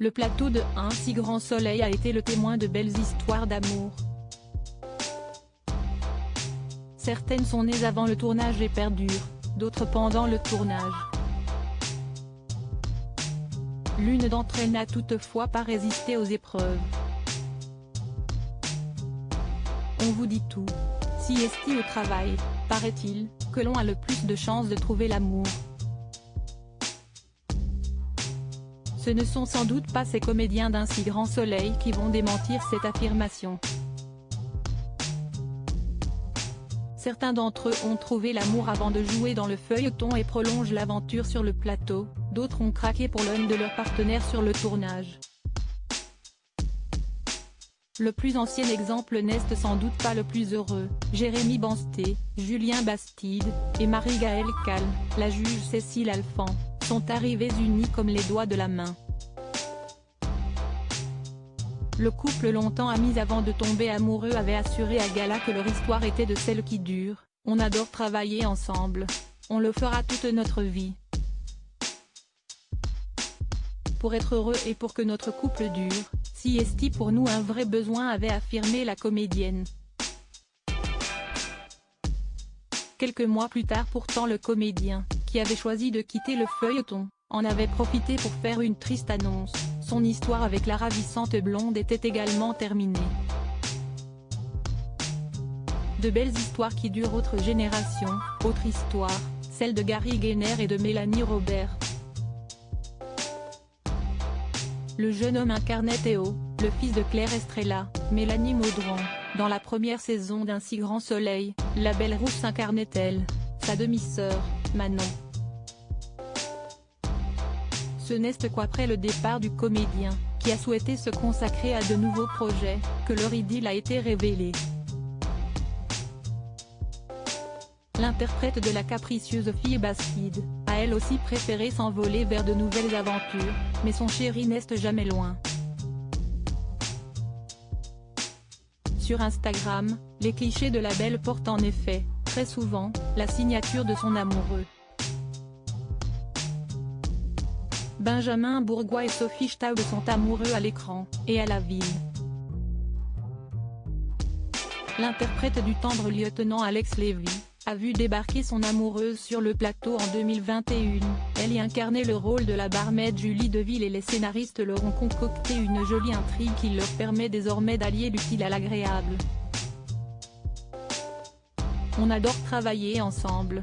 Le plateau de Un si grand soleil a été le témoin de belles histoires d'amour. Certaines sont nées avant le tournage et perdurent, d'autres pendant le tournage. L'une d'entre elles n'a toutefois pas résisté aux épreuves. On vous dit tout. Si est-il au travail, paraît-il, que l'on a le plus de chances de trouver l'amour. Ce ne sont sans doute pas ces comédiens d'Un si grand soleil qui vont démentir cette affirmation. Certains d'entre eux ont trouvé l'amour avant de jouer dans le feuilleton et prolongent l'aventure sur le plateau, d'autres ont craqué pour l'un de leurs partenaires sur le tournage. Le plus ancien exemple n'est sans doute pas le plus heureux. Jérémy Bansté, Julien Bastide, et Marie-Gaëlle Calme, la juge Cécile Alphand, sont arrivés unis comme les doigts de la main. Le couple longtemps amis avant de tomber amoureux avait assuré à Gala que leur histoire était de celles qui durent. On adore travailler ensemble. On le fera toute notre vie. Pour être heureux et pour que notre couple dure, si est pour nous un vrai besoin, avait affirmé la comédienne. Quelques mois plus tard pourtant, le comédien, qui avait choisi de quitter le feuilleton, en avait profité pour faire une triste annonce: son histoire avec la ravissante blonde était également terminée. De belles histoires qui durent. Autre génération, autre histoire, celle de Gary Gainer et de Mélanie Robert. Le jeune homme incarnait Théo, le fils de Claire Estrella, Mélanie Maudran. Dans la première saison d'Un si grand soleil, la belle rousse incarnait-elle sa demi-sœur, Manon. Ce n'est qu'après le départ du comédien, qui a souhaité se consacrer à de nouveaux projets, que leur idylle a été révélée. L'interprète de la capricieuse fille Bastide a elle aussi préféré s'envoler vers de nouvelles aventures, mais son chéri n'est jamais loin. Sur Instagram, les clichés de la belle portent en effet, très souvent, la signature de son amoureux. Benjamin Bourgois et Sophie Staub sont amoureux à l'écran, et à la ville. L'interprète du tendre lieutenant Alex Lévy a vu débarquer son amoureuse sur le plateau en 2021, elle y incarnait le rôle de la barmaid Julie Deville et les scénaristes leur ont concocté une jolie intrigue qui leur permet désormais d'allier l'utile à l'agréable. On adore travailler ensemble.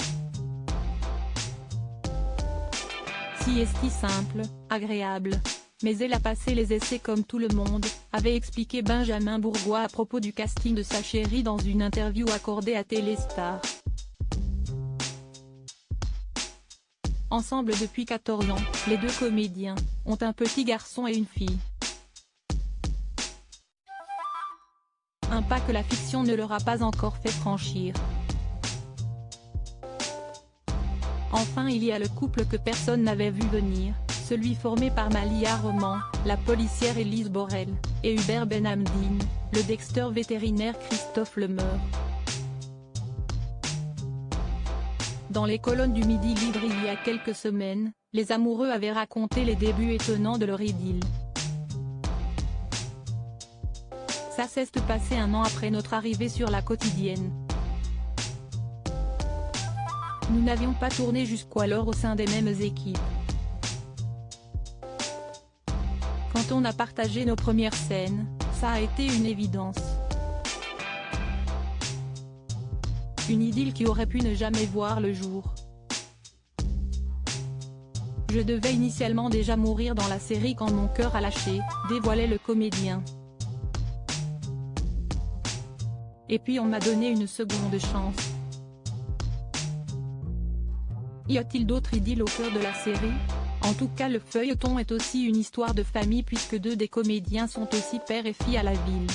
Si est simple, agréable. Mais elle a passé les essais comme tout le monde, avait expliqué Benjamin Bourgois à propos du casting de sa chérie dans une interview accordée à Téléstar. Ensemble depuis 14 ans, les deux comédiens ont un petit garçon et une fille. Un pas que la fiction ne leur a pas encore fait franchir. Enfin, il y a le couple que personne n'avait vu venir, celui formé par Malia Roman, la policière Élise Borel, et Hubert Benhamdine, le Dexter vétérinaire Christophe Lemeur. Dans les colonnes du Midi Libre il y a quelques semaines, les amoureux avaient raconté les débuts étonnants de leur idylle. Ça s'est passé un an après notre arrivée sur la quotidienne. Nous n'avions pas tourné jusqu'alors au sein des mêmes équipes. Quand on a partagé nos premières scènes, ça a été une évidence. Une idylle qui aurait pu ne jamais voir le jour. Je devais initialement déjà mourir dans la série quand mon cœur a lâché, dévoilait le comédien. Et puis on m'a donné une seconde chance. Y a-t-il d'autres idylles au cœur de la série? En tout cas, le feuilleton est aussi une histoire de famille puisque deux des comédiens sont aussi père et fille à la ville.